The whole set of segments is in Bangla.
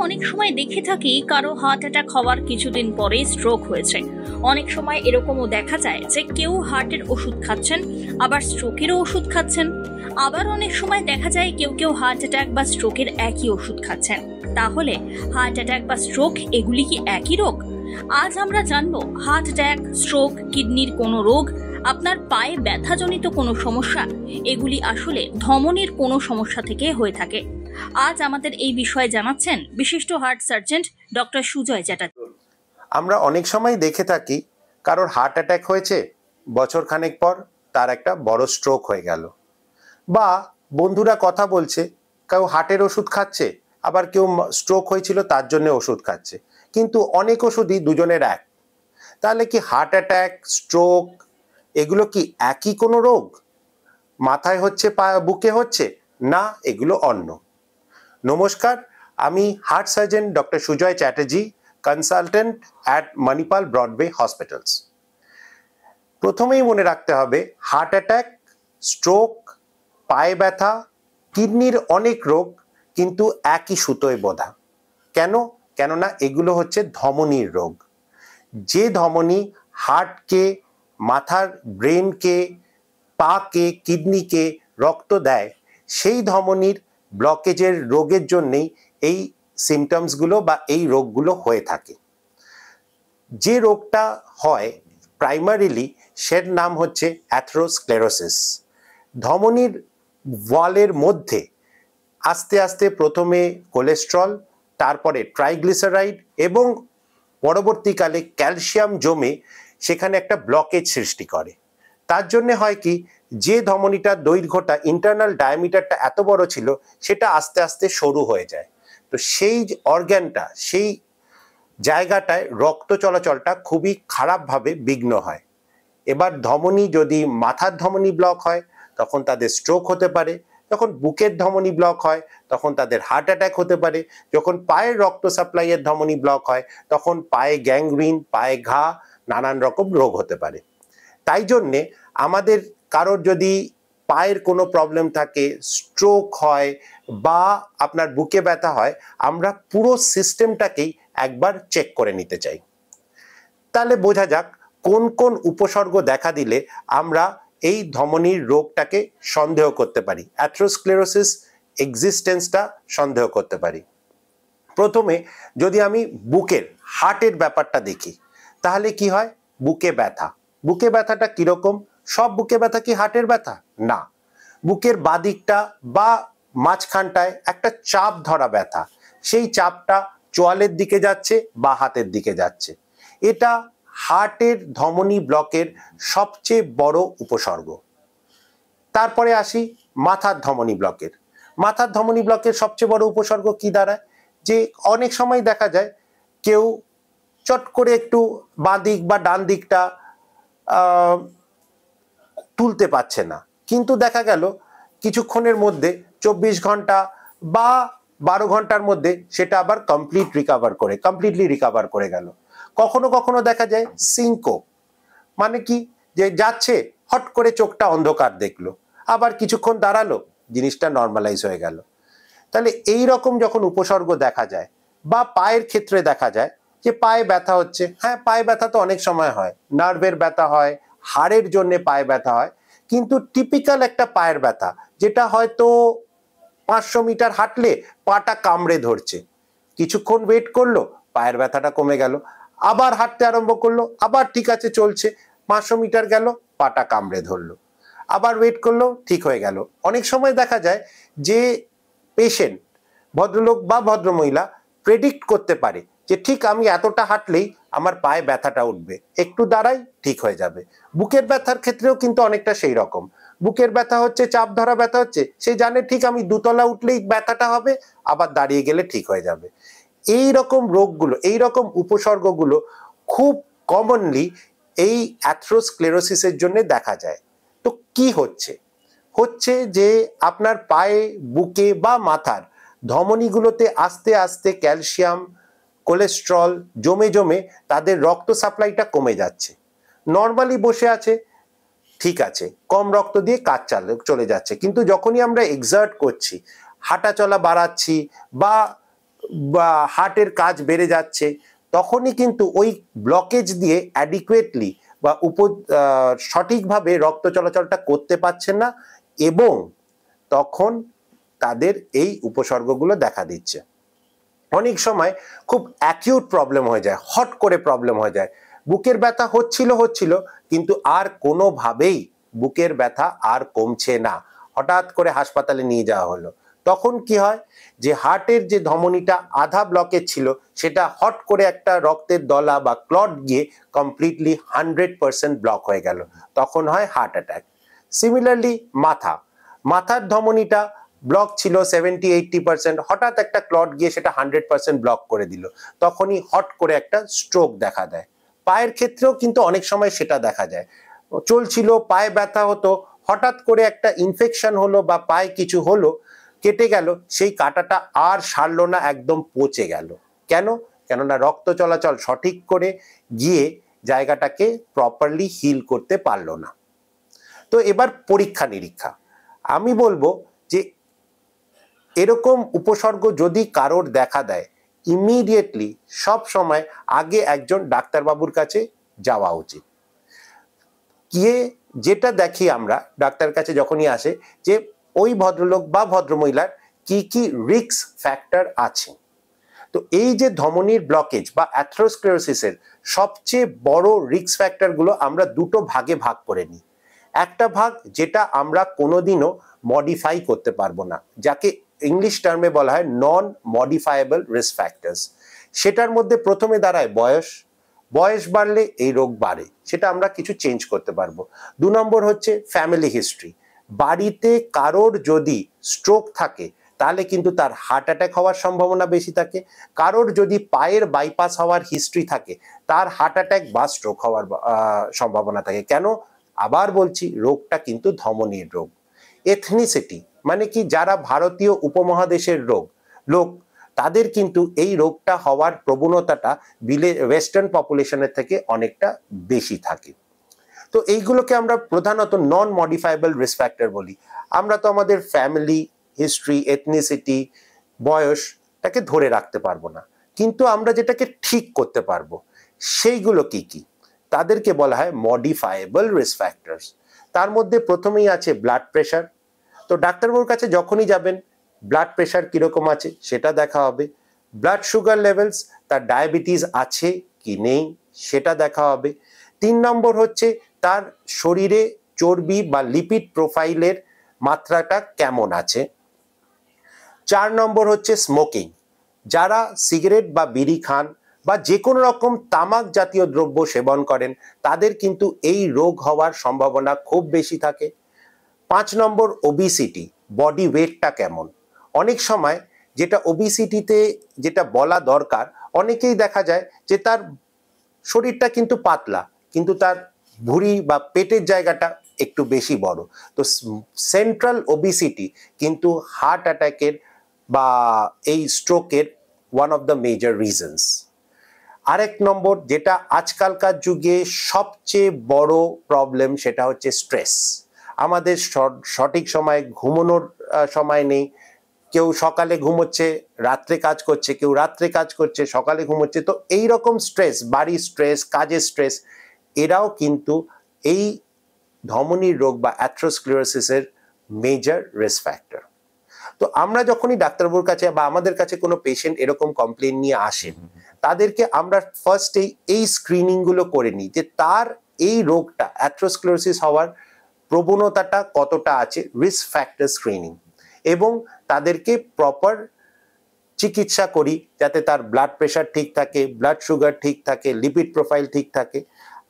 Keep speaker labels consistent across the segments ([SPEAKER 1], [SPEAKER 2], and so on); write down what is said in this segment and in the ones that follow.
[SPEAKER 1] অনেক সময় দেখে থাকি কারো হার্ট অ্যাটাক হওয়ার কিছুদিন পরে স্ট্রোক হয়েছে। অনেক সময় এরকমও দেখা যায় যে কেউ হার্টের ওষুধ খাচ্ছেন, আবার স্ট্রোকেরও ওষুধ খাচ্ছেন। আবার অনেক সময় দেখা যায় কেউ কেউ হার্ট অ্যাটাক বা স্ট্রোকের একই ওষুধ খাচ্ছেন। তাহলে হার্ট অ্যাটাক বা স্ট্রোক এগুলি কি একই রোগ? আজ আমরা জানবো হার্ট অ্যাটাক, স্ট্রোক, কিডনির কোনো রোগ, আপনার পায়ে ব্যথাজনিত কোনো সমস্যা, এগুলি আসলে ধমনীর কোনো সমস্যা থেকে হয়ে থাকে। আজ আমাদের এই বিষয়ে জানাচ্ছেন বিশিষ্ট heart surgeon doctor Sujoy Chatterjee.
[SPEAKER 2] আমরা অনেক সময় দেখে থাকি কারোর হার্ট অ্যাটাক হয়েছে, বছর খানেক পর তার একটা বড় স্ট্রোক হয়ে গেল, বা বন্ধুরা কথা বলছে কেউ হার্টের ওষুধ খাচ্ছে, আবার কেউ স্ট্রোক হয়েছিল তার জন্য ওষুধ খাচ্ছে, কিন্তু অনেক ওষুধই দুজনের এক। তাহলে কি হার্ট অ্যাটাক, স্ট্রোক এগুলো কি একই কোনো রোগ? মাথায় হচ্ছে, বুকে হচ্ছে না, এগুলো অন্য। নমস্কার, আমি heart surgeon doctor Sujoy Chatterjee, consultant at Manipal Broadway hospitals. প্রথমেই মনে রাখতে হবে, হার্ট অ্যাটাক, স্ট্রোক, পায়ে ব্যথা, কিডনির অনেক রোগ কিন্তু একই সুতোয় বোঁধা। কেন? কেননা এগুলো হচ্ছে ধমনীর রোগ। যে ধমনী হার্টকে, মাথার ব্রেনকে, পাকে, কিডনিকে রক্ত দেয়, সেই ধমনীর ব্লকেজের রোগের জন্যেই এই সিমটমসগুলো বা এই রোগগুলো হয়ে থাকে। যে রোগটা হয় প্রাইমারিলি, সের নাম হচ্ছে অ্যাথেরোস্ক্লেরোসিস। ধমনীর ওয়ালের মধ্যে আস্তে আস্তে প্রথমে কোলেস্ট্রল, তারপরে ট্রাইগ্লিসারাইড এবং পরবর্তীকালে ক্যালসিয়াম জমে সেখানে একটা ব্লকেজ সৃষ্টি করে। তার জন্য হয় কি, যে ধমনীটার দৈর্ঘ্যটা, ইন্টারনাল ডায়ামিটারটা এত বড় ছিল, সেটা আস্তে আস্তে সরু হয়ে যায়। তো সেই অর্গ্যানটা, সেই জায়গাটায় রক্ত চলাচলটা খুবই খারাপভাবে বিঘ্ন হয়। এবার ধমনী, যদি মাথার ধমনী ব্লক হয় তখন তাদের স্ট্রোক হতে পারে, যখন বুকের ধমনী ব্লক হয় তখন তাদের হার্ট অ্যাটাক হতে পারে, যখন পায়ের রক্ত সাপ্লাইয়ের ধমনী ব্লক হয় তখন পায়ে গ্যাংগ্রিন, পায়ে ঘা, নানান রকম রোগ হতে পারে। তাই জন্যে আমাদের কারোর যদি পায়ের কোনো প্রবলেম থাকে, স্ট্রোক হয় বা আপনার বুকে ব্যথা হয়, আমরা পুরো সিস্টেমটাকেই একবার চেক করে নিতে চাই। তাহলে বোঝা যাক কোন কোন উপসর্গ দেখা দিলে আমরা এই ধমনীর রোগটাকে সন্দেহ করতে পারি, অ্যাথেরোস্ক্লেরোসিস এক্সিস্টেন্সটা সন্দেহ করতে পারি। প্রথমে যদি আমি বুকের, হার্টের ব্যাপারটা দেখি, তাহলে কি হয়? বুকে ব্যথা। বুকে ব্যথাটা কিরকম? সব বুকে ব্যথা কি হার্টের ব্যথা? না। বুকের বাদিকটা বা মাঝখানটায় একটা চাপ ধরা ব্যথা, সেই চাপটা চোয়ালের দিকে যাচ্ছে বা হাতের দিকে যাচ্ছে, এটা হার্টের ধমনী ব্লকের সবচেয়ে বড় উপসর্গ। তারপরে আসি মাথার ধমনী ব্লকের। মাথার ধমনী ব্লকের সবচেয়ে বড় উপসর্গ কি দাঁড়ায়? যে অনেক সময় দেখা যায় কেউ চট করে একটু বাঁ দিক বা ডান দিকটা তুলতে পারছে না, কিন্তু দেখা গেল কিছুক্ষণের মধ্যে, 24 ঘন্টা বা 12 ঘন্টার মধ্যে সেটা আবার কমপ্লিটলি রিকভার করে গেল। কখনো কখনো দেখা যায় সিঙ্কো, মানে কি, যে যাচ্ছে হট করে চোখটা অন্ধকার দেখলো, আবার কিছুক্ষণ দাঁড়ালো, জিনিসটা নর্মালাইজ হয়ে গেল। তাহলে এই রকম যখন উপসর্গ দেখা যায়, বা পায়ের ক্ষেত্রে দেখা যায় যে পায়ে ব্যথা হচ্ছে, হ্যাঁ পায়ে ব্যথা তো অনেক সময় হয়, নার্ভের ব্যথা হয়, হাড়ের জন্য পায়ে ব্যথা হয়, কিন্তু টিপিক্যাল একটা পায়ের ব্যথা যেটা হয়তো 500 মিটার হাঁটলে পাটা কামড়ে ধরছে, কিছুক্ষণ ওয়েট করলো, পায়ের ব্যথাটা কমে গেল, আবার হাঁটতে আরম্ভ করলো, আবার ঠিক আছে চলছে, 500 মিটার গেল, পাটা কামড়ে ধরলো, আবার ওয়েট করলো, ঠিক হয়ে গেল। অনেক সময় দেখা যায় যে পেশেন্ট, ভদ্রলোক বা ভদ্রমহিলা প্রেডিক্ট করতে পারে যে ঠিক আমি এতটা হাঁটলেই আমার পায়ে ব্যথাটা উঠবে, একটু দাঁড়াই ঠিক হয়ে যাবে। বুকের ব্যথার ক্ষেত্রেও কিন্তু অনেকটা সেই রকম। বুকের ব্যথা হচ্ছে, চাপ ধরা ব্যথা হচ্ছে, সে জানে ঠিক আমি 2 তলা উঠলেই ব্যথাটা হবে, আবার দাঁড়িয়ে গেলে ঠিক হয়ে যাবে। এই রকম রোগগুলো, এই রকম উপসর্গগুলো খুব কমনলি এই অ্যাথেরোস্ক্লেরোসিসের জন্য দেখা যায়। তো কি হচ্ছে যে আপনার পায়ে, বুকে বা মাথার ধমনীগুলোতে আস্তে আস্তে ক্যালসিয়াম, কোলেস্ট্রল জমে জমে তাদের রক্ত সাপ্লাইটা কমে যাচ্ছে। নর্মালি বসে আছে, ঠিক আছে, কম রক্ত দিয়ে কাজ চলে যাচ্ছে, কিন্তু যখনই আমরা এক্সার্ট করছি, হাঁটা চলা বাড়াচ্ছি বা বা হার্টের কাজ বেড়ে যাচ্ছে, তখনই কিন্তু ওই ব্লকেজ দিয়ে অ্যাডিকুয়েটলি বা সঠিকভাবে রক্ত চলাচলটা করতে পারছেন না, এবং তখন তাদের এই উপসর্গগুলো দেখা দিচ্ছে। অনেক সময় খুব অ্যাকিউট প্রবলেম হয়ে যায়, হট করে প্রবলেম হয়ে যায়, বুকের ব্যথা হচ্ছিল কিন্তু আর কোনোভাবেই বুকের ব্যথা আর কমছে না, হঠাৎ করে হাসপাতালে নিয়ে যাওয়া হলো। তখন কি হয়, যে হার্টের যে ধমনীটা আধা ব্লকেজ ছিল সেটা হট করে একটা রক্তের দলা বা ক্লট গিয়ে কমপ্লিটলি 100% ব্লক হয়ে গেল, তখন হয় হার্ট অ্যাটাক। সিমিলারলি মাথার ধমনীটা ব্লক ছিল 70-80%, হঠাৎ একটা ক্লট গিয়ে সেটা 100% ব্লক করে দিল, তখনই হট করে একটা স্ট্রোক দেখা দেয়। পায়ের ক্ষেত্রেও কিন্তু অনেক সময় সেটা দেখা যায়, চলছিল পায়ে ব্যথা হতো, হঠাৎ করে একটা ইনফেকশন হলো বা পায়ে কিছু হলো, কেটে গেল, সেই কাটাটা আর সারলো না, একদম পচে গেল। কেননা রক্ত চলাচল সঠিক করে গিয়ে জায়গাটাকে প্রপারলি হিল করতে পারলো না। তো এবার পরীক্ষা নিরীক্ষা, আমি বলবো যে এরকম উপসর্গ যদি কারোর দেখা দেয়, ইমিডিয়েটলি সব সময় আগে একজন ডাক্তারবাবুর কাছে যাওয়া উচিত। গিয়ে যেটা দেখি আমরা ডাক্তার কাছে যখনই আসে, যে ওই ভদ্রলোক বা ভদ্রমহিলার কি কি রিস্ক ফ্যাক্টর আছে। তো এই যে ধমনীর ব্লকেজ বা অ্যাথেরোস্ক্লেরোসিসের সবচেয়ে বড় রিস্ক ফ্যাক্টরগুলো আমরা দুটো ভাগে ভাগ করে নিই। একটা ভাগ যেটা আমরা কোনোদিনও মডিফাই করতে পারবো না, যাকে ইংলিশ টার্মে বলা হয় নন মডিফায়েবল রিস্ক ফ্যাক্টরস। সেটার মধ্যে প্রথমে দাঁড়ায় বয়স বাড়লে এই রোগ বাড়ে, সেটা আমরা কিছু চেঞ্জ করতে পারবো। 2 নম্বর হচ্ছে ফ্যামিলি হিস্ট্রি, বাড়িতে কারোর যদি স্ট্রোক থাকে তাহলে কিন্তু তার হার্ট অ্যাটাক হওয়ার সম্ভাবনা বেশি থাকে, কারোর যদি পায়ের বাইপাস হওয়ার হিস্ট্রি থাকে তার হার্ট অ্যাটাক বা স্ট্রোক হওয়ার সম্ভাবনা থাকে। কেন? আবার বলছি, রোগটা কিন্তু ধমনীর রোগ। এথনিসিটি মানে কি, যারা ভারতীয় উপমহাদেশের লোক তাদের কিন্তু এই রোগটা হওয়ার প্রবণতাটা ওয়েস্টার্ন পপুলেশনের থেকে অনেকটা বেশি থাকে। তো এইগুলোকে আমরা প্রধানত নন মডিফাইবল রিস্ক ফ্যাক্টর বলি। আমরা তো আমাদের ফ্যামিলি হিস্ট্রি, এথনিসিটি, বয়সটাকে ধরে রাখতে পারবো না, কিন্তু আমরা যেটাকে ঠিক করতে পারবো সেইগুলো কি কি, তাদেরকে বলা হয় মডিফাইবল রিস্ক ফ্যাক্টরস। তার মধ্যে প্রথমেই আছে ব্লাড প্রেশার। তো ডাক্তারবাবুর কাছে যখনই যাবেন, ব্লাড প্রেশার কিরকম আছে সেটা দেখা হবে, ব্লাড সুগার লেভেলস, তার ডায়াবেটিস আছে কি নেই সেটা দেখা হবে। 3 নম্বর হচ্ছে তার শরীরে চর্বি বা লিপিড প্রোফাইলের মাত্রাটা কেমন আছে। 4 নম্বর হচ্ছে স্মোকিং, যারা সিগারেট বা বিড়ি খান বা যে কোনো রকম তামাক জাতীয় দ্রব্য সেবন করেন তাদের কিন্তু এই রোগ হওয়ার সম্ভাবনা খুব বেশি থাকে। 5 নম্বর ওবিসিটি, বডি ওয়েটটা কেমন। অনেক সময় যেটা ওবিসিটিতে যেটা বলা দরকার, অনেকেই দেখা যায় যে তার শরীরটা কিন্তু পাতলা কিন্তু তার ভুঁড়ি বা পেটের জায়গাটা একটু বেশি বড়। তো সেন্ট্রাল ওবিসিটি কিন্তু হার্ট অ্যাটাকের বা এই স্ট্রোকের one of the major reasons. আরেক নম্বর যেটা আজকালকার যুগে সবচেয়ে বড় প্রবলেম, সেটা হচ্ছে স্ট্রেস। আমাদের সঠিক সময় ঘুমানোর সময় নেই, কেউ সকালে ঘুমোচ্ছে রাত্রে কাজ করছে, কেউ রাত্রে কাজ করছে সকালে ঘুমোচ্ছে। তো এই রকম স্ট্রেস, বাড়ির স্ট্রেস, কাজের স্ট্রেস, এরাও কিন্তু এই ধমনীর রোগ বা অ্যাথেরোস্ক্লেরোসিসের মেজর রিস্ক ফ্যাক্টর। তো আমরা যখনই ডাক্তারবাবুর কাছে বা আমাদের কাছে কোনো পেশেন্ট এরকম কমপ্লেন নিয়ে আসেন, তাদেরকে আমরা ফার্স্টেই এই স্ক্রিনিং গুলো করে নিই যে তার এই রোগটা অ্যাথেরোস্ক্লেরোসিস হওয়ার প্রবণতাটা কতটা আছে, রিস্ক ফ্যাক্টর স্ক্রিনিং, এবং তাদেরকে প্রপার চিকিৎসা করি যাতে তার ব্লাড প্রেশার ঠিক থাকে, ব্লাড সুগার ঠিক থাকে, লিপিড প্রোফাইল ঠিক থাকে।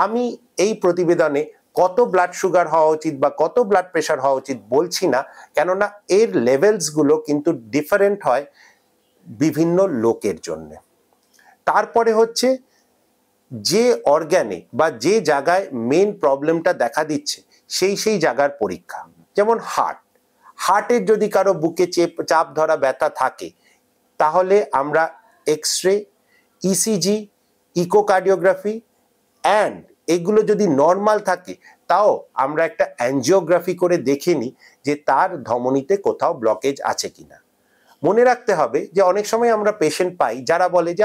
[SPEAKER 2] আমি এই প্রতিবেদনে কত ব্লাড সুগার হওয়া উচিত বা কত ব্লাড প্রেশার হওয়া উচিত বলছি না, কেননা এর লেভেলসগুলো কিন্তু ডিফারেন্ট হয় বিভিন্ন লোকের জন্য। তারপরে হচ্ছে যে অর্গানে বা যে জায়গায় মেন প্রবলেমটা দেখা দিচ্ছে সেই জায়গার পরীক্ষা। যেমন হার্টের যদি কারো বুকে চাপ ধরা ব্যথা থাকে তাহলে আমরা এক্সরে, ইসিজি, ইকোকার্ডিওগ্রাফি অ্যান্ড এগুলো যদি নর্মাল থাকে তাও আমরা একটা অ্যাঞ্জিওগ্রাফি করে দেখে নিই যে তার ধমনীতে কোথাও ব্লকেজ আছে কিনা। মনে রাখতে হবে যে অনেক সময় আমরা পেশেন্ট পাই যারা বলে যে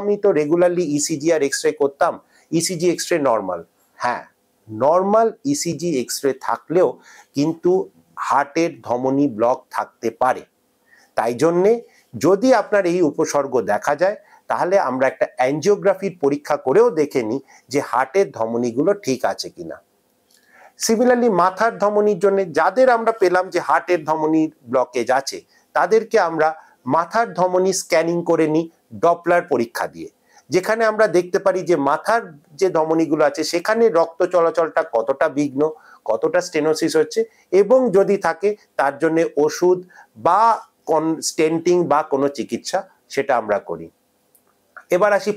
[SPEAKER 2] আমি তো রেগুলারলি ইসিজি আর এক্স রে করতাম, ইসিজি এক্স রে নর্মাল। হ্যাঁ, নর্মাল ইসিজি এক্স রে থাকলেও কিন্তু হার্টের ধমনী ব্লক থাকতে পারে। তাই জন্যে যদি আপনার এই উপসর্গ দেখা যায় তাহলে আমরা একটা অ্যাঞ্জিওগ্রাফির পরীক্ষা করেও দেখে নিই যে হার্টের ধমনীগুলো ঠিক আছে কিনা। সিমিলারলি মাথার ধমনীর জন্য যাদের আমরা পেলাম যে হার্টের ধমনীর ব্লকেজ আছে তাদেরকে আমরা মাথার ধমনী স্ক্যানিং করে নিই ডপলার পরীক্ষা দিয়ে, যেখানে আমরা দেখতে পারি যে মাথার যে ধমনীগুলো আছে সেখানে রক্ত চলাচলটা কতটা বিঘ্ন, কতটা স্টেনোসিস হচ্ছে, এবং যদি থাকে তার জন্য ওষুধ বা স্টেন্টিং বা কোনো চিকিৎসা সেটা আমরা করি। এবার আসি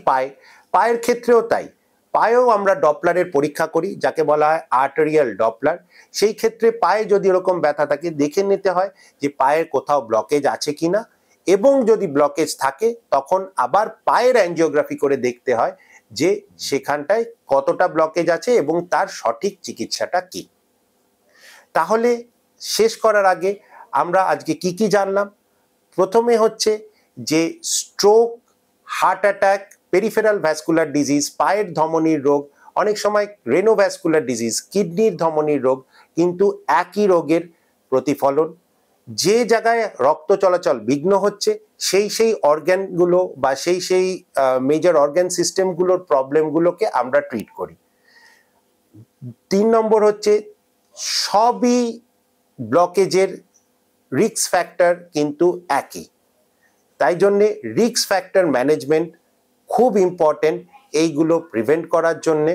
[SPEAKER 2] পায়ের ক্ষেত্রেও তাই। পায়েও আমরা ডপলারের পরীক্ষা করি, যাকে বলা হয় আর্টেরিয়াল ডপলার। সেই ক্ষেত্রে পায়ে যদি এরকম ব্যথা থাকে দেখে নিতে হয় যে পায়ের কোথাও ব্লকেজ আছে কিনা, এবং যদি ব্লকেজ থাকে তখন আবার পায়ের অ্যাঞ্জিওগ্রাফি করে দেখতে হয় যে সেখানটায় কতটা ব্লকেজ আছে এবং তার সঠিক চিকিৎসাটা কি। তাহলে শেষ করার আগে আমরা আজকে কি জানলাম? প্রথমে হচ্ছে যে stroke, heart attack, peripheral vascular disease, পায়ের ধমনীর রোগ, অনেক সময় রেনোভ্যাসকুলার ডিজিজ, কিডনির ধমনীর রোগ কিন্তু একই রোগের প্রতিফলন। যে জায়গায় রক্ত চলাচল বিঘ্ন হচ্ছে সেই অর্গ্যানগুলো বা সেই মেজর অর্গ্যান সিস্টেমগুলোর প্রবলেমগুলোকে আমরা ট্রিট করি। 3 নম্বর হচ্ছে সবই ব্লকেজের রিস্ক ফ্যাক্টর কিন্তু একই, তাই জন্যে রিস্ক ফ্যাক্টর ম্যানেজমেন্ট খুব ইম্পর্টেন্ট এইগুলো প্রিভেন্ট করার জন্যে।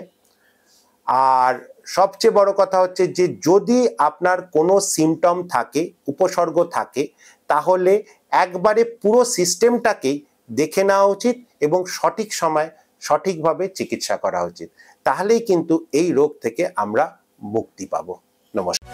[SPEAKER 2] আর সবচেয়ে বড় কথা হচ্ছে যে যদি আপনার কোনো সিমটম থাকে, উপসর্গ থাকে, তাহলে একবারে পুরো সিস্টেমটাকেই দেখে নেওয়া উচিত এবং সঠিক সময় সঠিকভাবে চিকিৎসা করা উচিত। তাহলেই কিন্তু এই রোগ থেকে আমরা মুক্তি পাবো। নমস্কার।